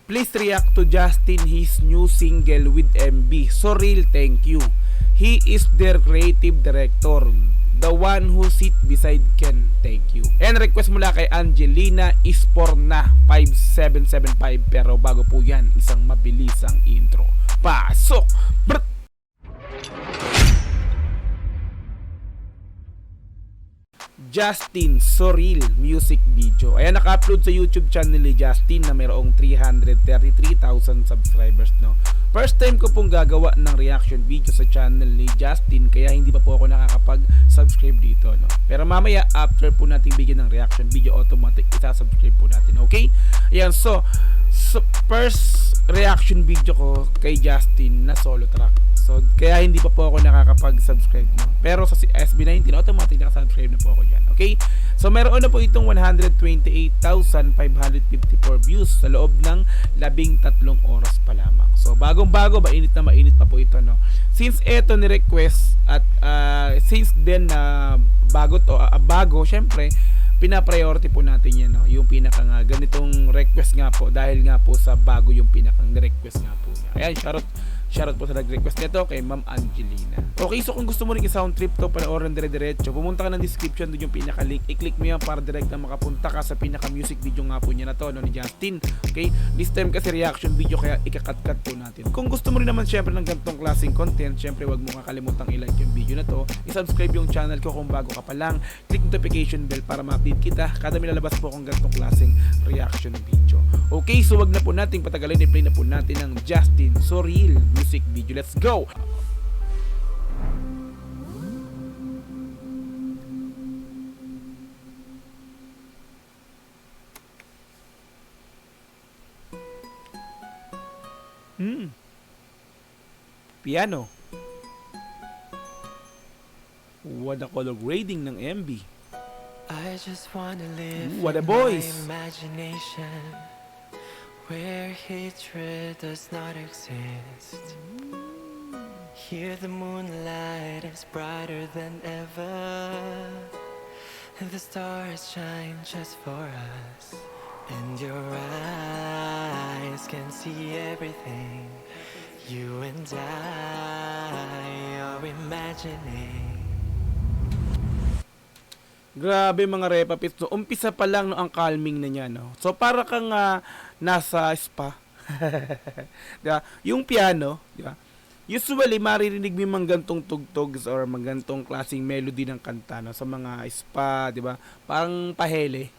Please react to Justin his new single with MB. So real, thank you. He is their creative director. The one who sit beside Ken, thank you. And request mula kay Angelina Isporna 5775. Pero bago po yan, isang mabilisang intro. Pasok! Brr! Justin Soril music video. Ayan, naka-upload sa YouTube channel ni Justin na mayroong 333,000 subscribers, no. First time ko pong gagawa ng reaction video sa channel ni Justin, kaya hindi pa po ako nakakapag-subscribe dito, no. Pero mamaya after po nating bigyan ng reaction video, automatic isa-subscribe po natin, okay? Ayan, so first reaction video ko kay Justin na solo track. So, kaya hindi pa po ako nakakapag-subscribe, no? Pero sa SB19, automatic nakasubscribe na po ako dyan. Okay? So, meron na po itong 128,554 views sa loob ng 13 oras pa lamang. So, bagong-bago, mainit na mainit pa po ito, no? Since ito ni-request at since then na bago to, bago, syempre, pina-priority po natin yan, no? Yung pinaka nga, ganitong request nga po, dahil nga po sa bago yung pinakang request nga po niya. Ayan, shoutout po sa nag-request nito kay Ma'am Angelina. Okay, so kung gusto mo rin i-sound trip to, panoorin dire-diretso, pumunta ka ng description, doon yung pinaka-link, i-click mo yan para direct na makapunta ka sa pinaka-music video nga po niya na to, no, ni Justin. Okay, this time kasi reaction video, kaya ikakat-cut po natin. Kung gusto mo rin naman syempre ng ganitong klaseng content, syempre wag mo kakalimutan i-like yung video na to, i-subscribe yung channel ko kung bago ka pa lang, click notification bell para ma-update kita kada may lalabas po akong ganitong klaseng reaction video. Okay, so wag na po nating patagalin, i-play na po natin ng Justin Soril music video. Let's go! Piano. What a color grading ng MB. I just wanna live What a in voice. my imagination where hatred does not exist. Here the moonlight is brighter than ever, and the stars shine just for us. And your eyes can see everything you and I are imagining. Grabe mga repapits, no? Umpisa pa lang, no, ang calming na niya, no? So para kang nasa spa. Diba? Yung piano, diba? Usually maririnig mo yung mga gantong tugtog or mga gantong klaseng melody ng kanta, no, sa mga spa, diba? Parang pahele.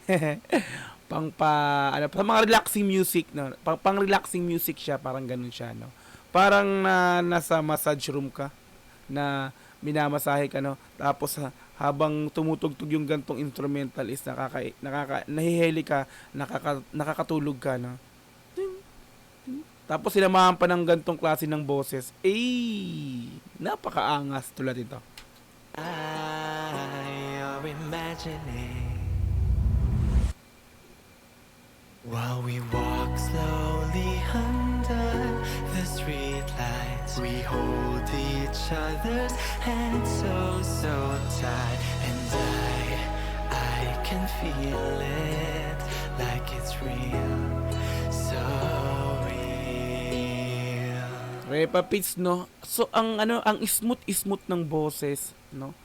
Sa mga relaxing music, no? Pang relaxing music siya, parang ganun siya, no? Parang nasa massage room ka na minamasahe ka, no? Tapos habang tumutugtog yung gantong instrumental is nahihili ka, nakakatulog ka, no? Tapos sinamahan pa ng gantong klase ng boses. Napakaangas tulad ito. I are imagining while we walk slowly under the street lights. We hold each other's hands so tight, and I can feel it like it's real, so real. Repapits, no? So ang smooth ng boses, no?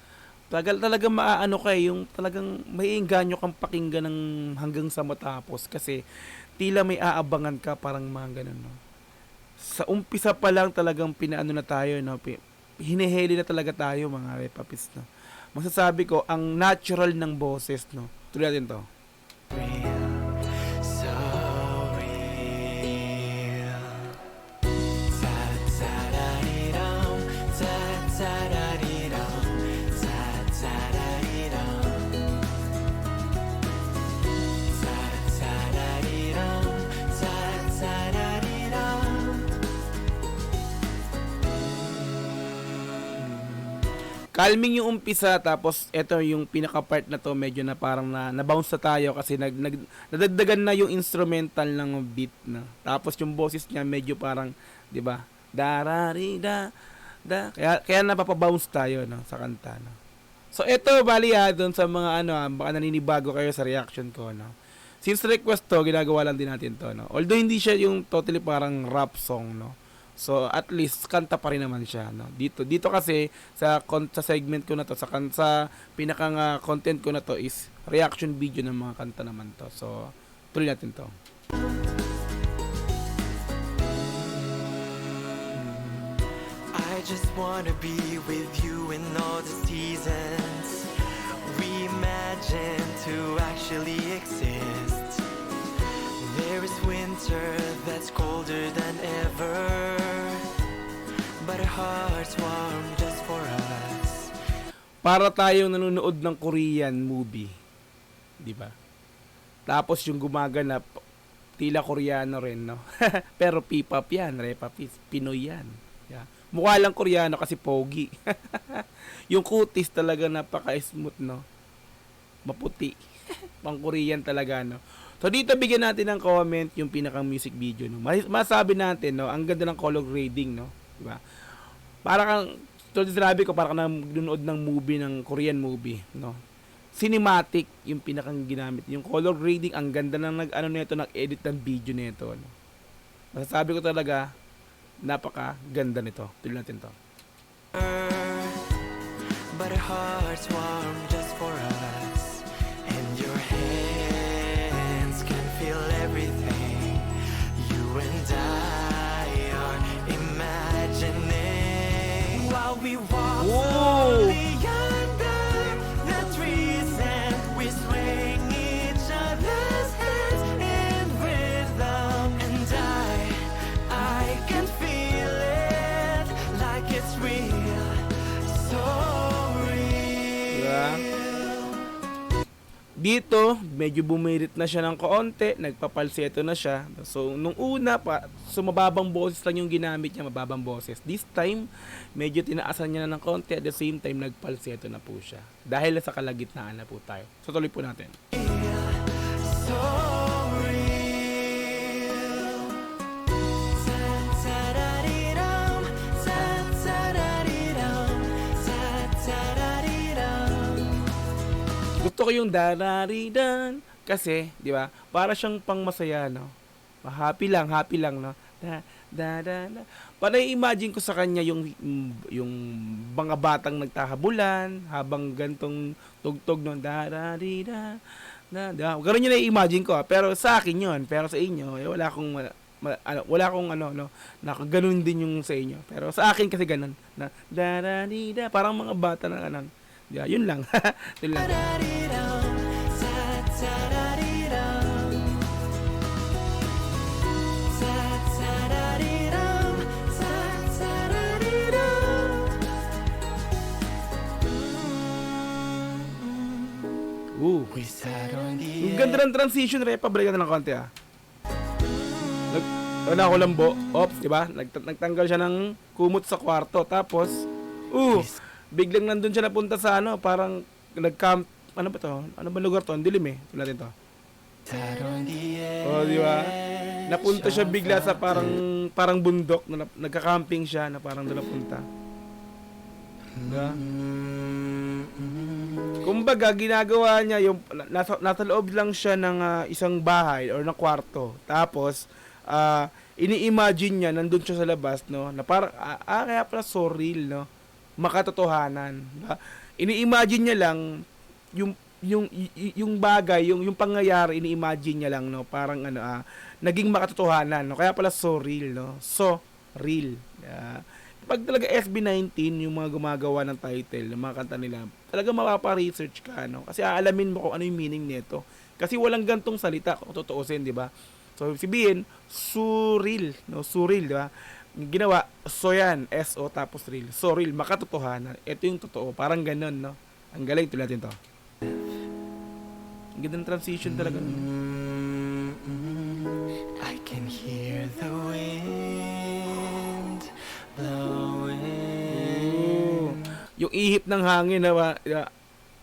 Talaga maaano ka, yung talagang maiengganyo kang pakinggan ng hanggang sa matapos kasi tila may aabangan ka, parang mga ganun, no? Sa umpisa pa lang talagang pinaano na tayo, no? Hinihili na talaga tayo mga repapits, no? Masasabi ko ang natural ng boses, no? Tuloy natin to. Real, so real. Ta-ta-da-dee-dum, ta-ta-da-dee-dum, ta-ta-da-dee-dum, ta-ta-da-dee-dum, ta-ta-da-dee-dum. Calming yung umpisa, tapos eto yung pinaka part na to, medyo na parang na-bounce na tayo kasi nadagdagan na yung instrumental ng beat na. Tapos yung boses niya medyo parang, 'di ba? Dararida da. Kaya napapabounce tayo, no, sa kanta, no. So eto bali doon sa mga baka naninibago kayo sa reaction ko, no. Since request to, ginagawa lang din natin to, no? Although hindi siya yung totally parang rap song, no? So at least kanta pa rin naman siya, no? Dito kasi sa segment ko na to, sa pinakang content ko na to is reaction video ng mga kanta naman to. So tuloy natin to. I just wanna be with you in all the seasons we imagine to actually exist. There is winter that's colder than ever, but our hearts warm just for us. Para tayong nanonood ng Korean movie, di ba? Tapos yung gumaganap, tila Koreano rin, no? Pero P-pop yan, Repap, Pinoy yan. Yeah. Mukha lang Koreano kasi pogi. Yung kutis talaga napaka-smooth, no? Maputi. Pang Korean talaga, no? So dito bigyan natin ng comment yung pinakang music video, no? Masabi natin, no? Ang ganda ng color grading, no? Diba? Para kang, sinabi ko, para kang nanonood ng movie, ng Korean movie, no? Cinematic yung pinakang ginamit. Yung color grading, ang ganda ng nag-edit ng video nito, no? Masasabi ko talaga, napaka-ganda nito. Tuloy natin to. But our hearts warm just for us, and your hands can feel everything you and I are imagining while we walk slowly under the trees, and we swing each other's hands in rhythm, and I can feel it like it's real, so Diba? Dito, medyo bumirit na siya ng kaunti, nagpapalseto na siya. So, nung una pa, mababang boses lang yung ginamit niya, mababang boses. This time, medyo tinaasan niya na ng kaunti, at the same time, nagpalseto na po siya. Dahil sa kalagitnaan na po tayo. So, tuloy po natin. so real. Ta-ta-da-dee-dum, ta-ta-da-dee-dum, ta-ta-da-dee-dum. Gusto ko yung dararidan kasi, di ba? Para siyang pangmasaya, no? Happy lang, no? Para i-imagine ko sa kanya yung mga batang nagtahabulan habang gantong tugtog no, dararida. Ganun yun na-imagine ko, pero sa akin yun, pero sa inyo, wala akong nakaganon din yung sa inyo. Pero sa akin kasi ganun, na dararida, parang mga bata na ganun. Yeah, yun lang. Yun lang. Ta-da-dee-dum, ta-ta-da-dee-dum. Ta-ta-da-dee-dum, ta-ta-da-dee-dum. We sat on the Ang ganda ng transition, Repa. Balikan na ng konti, Wala ko lambo. Ops, di ba? Nagtanggal siya ng kumot sa kwarto. Tapos, biglang nandun siya napunta sa parang nag-camp. Ano ba to? Ano ba lugar to? Ang dilim eh. Tignan natin to. sat on the Di ba? Napunta siya edge bigla sa of parang bundok. Nagka-camping siya na parang doon napunta. Diba? Kumbaga, ginagawa niya yung nasa loob lang siya ng isang bahay or ng kwarto. Tapos, ini-imagine niya nandun siya sa labas, no? Na parang, kaya pala so real, no? Makatotohanan. Diba? Ini-imagine niya lang yung bagay, yung pangyayari, ini-imagine niya lang, no? Parang naging makatotohanan, no? Kaya pala so real, no? So real. Pag talaga SB19 yung mga gumagawa ng title, ng mga kanta nila, talaga mapapa-research ka, no? Kasi aalamin mo kung ano yung meaning nito. Kasi walang gantong salita kung tutuusin, di ba? So, sabihin, surreal, no? Surreal, di ba? Ginawa, so yan, S-O tapos real. So real, makatotohanan. Ito yung totoo, parang ganun, no? Ang galing, tuloy natin to. Ang ganda ng transition talaga. I can hear the wind blowing. Yung ihip ng hangin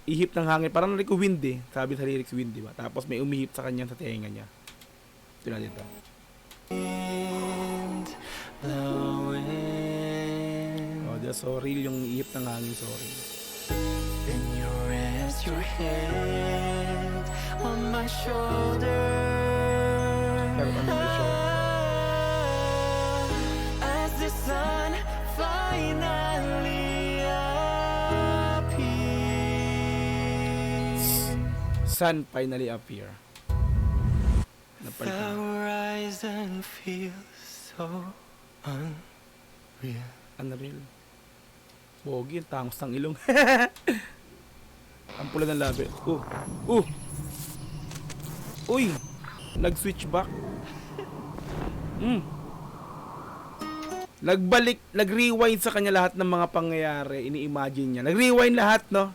ihip ng hangin, parang narinig ko wind eh. Sabi sa lyrics wind, di ba? Tapos may umihip sa kanya sa tenga niya. Tuloy natin to. Wind blowing. So real yung ihip ng hangin, sorry. Then you rest your head on my shoulder. Meron kami may show. As the sun finally appears, Sun finally appear. the Napalitan. horizon feels so unreal. Unreal. Pogi, ang tangos ng ilong. Ang pula ng labi. Uy! Nag-switch back. Nag-rewind sa kanya lahat ng mga pangyayari. Ini-imagine niya. Nag-rewind lahat, no?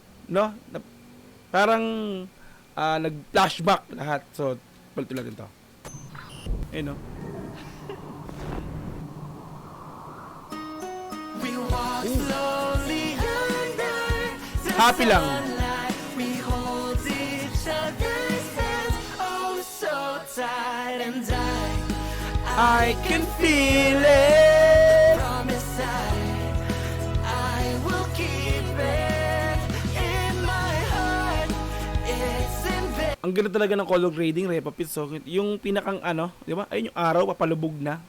Parang nag-flashback lahat. So, palito natin to. Ayun, no? We walk slowly under the Happy lang. sunlight. We hold each other's hands, oh so tight, and I can feel it. promise I will keep it in my heart. It's in Ang ganda talaga ng color grading, Repa Pits. So, yung pinakang di ba? Ayun yung araw, papalubog na.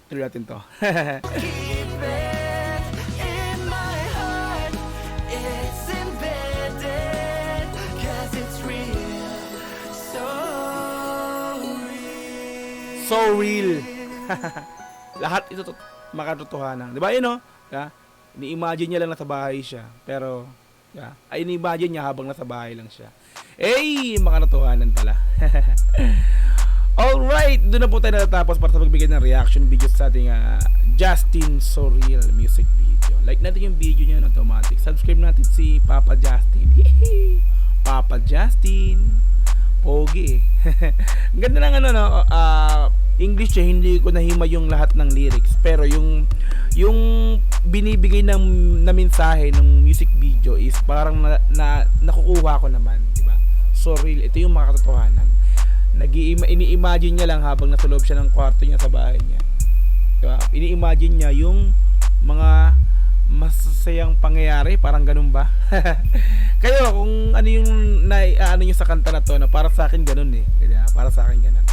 Tuloy natin to. keep it in my heart. It's embedded, 'cause it's real, so real. So real. Lahat ito makatotohanan. Di ba yun, no? Yeah? Ini-imagine niya lang nasa bahay siya. Pero, ay ini-imagine niya habang nasa bahay lang siya. Makatotohanan pala. Alright, doon na po tayo natatapos para sa pagbigay ng reaction video sa ating Justin So Real music video. Like natin yung video niya automatic. Subscribe natin si Papa Justin. Papa Justin. Pogi. Ang ganda ng English niya, hindi ko nahima yung lahat ng lyrics. Pero yung binibigay na mensahe ng music video is parang nakukuha ko naman, di ba? So real, ito yung mga katotohanan. Ini-imagine niya lang habang nasa loob siya ng kwarto niya sa bahay niya. Diba? Ini-imagine niya yung mga masasayang pangyayari, parang ganun ba? Kayo, kung ano yung ano niyo sa kanta na to, para sa akin ganun diba? Para sa akin ganun.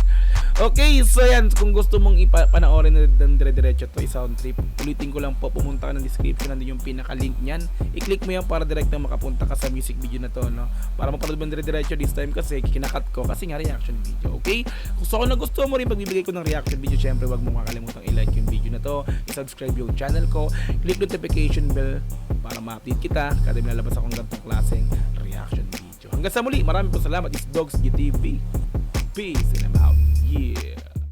Okay, so yan, kung gusto mong panoorin na dire-diretso to, sound trip, ulitin ko lang po, pumunta ka ng description, nandun yung pinaka-link niyan. I-click mo yan para direct na makapunta ka sa music video na to, no? Para mapanood mo dire-diretso this time kasi kinakat ko kasi nga reaction video, okay? Kung gusto mo rin pagbibigay ko ng reaction video, syempre wag mo makakalimutan i-like yung video na to, i-subscribe yung channel ko, click notification bell para ma-update kita kada may lalabas akong ganitong klaseng reaction video. Hanggang sa muli, maraming po salamat. It's Dogs GTV. Peace and I'm out. Yeah.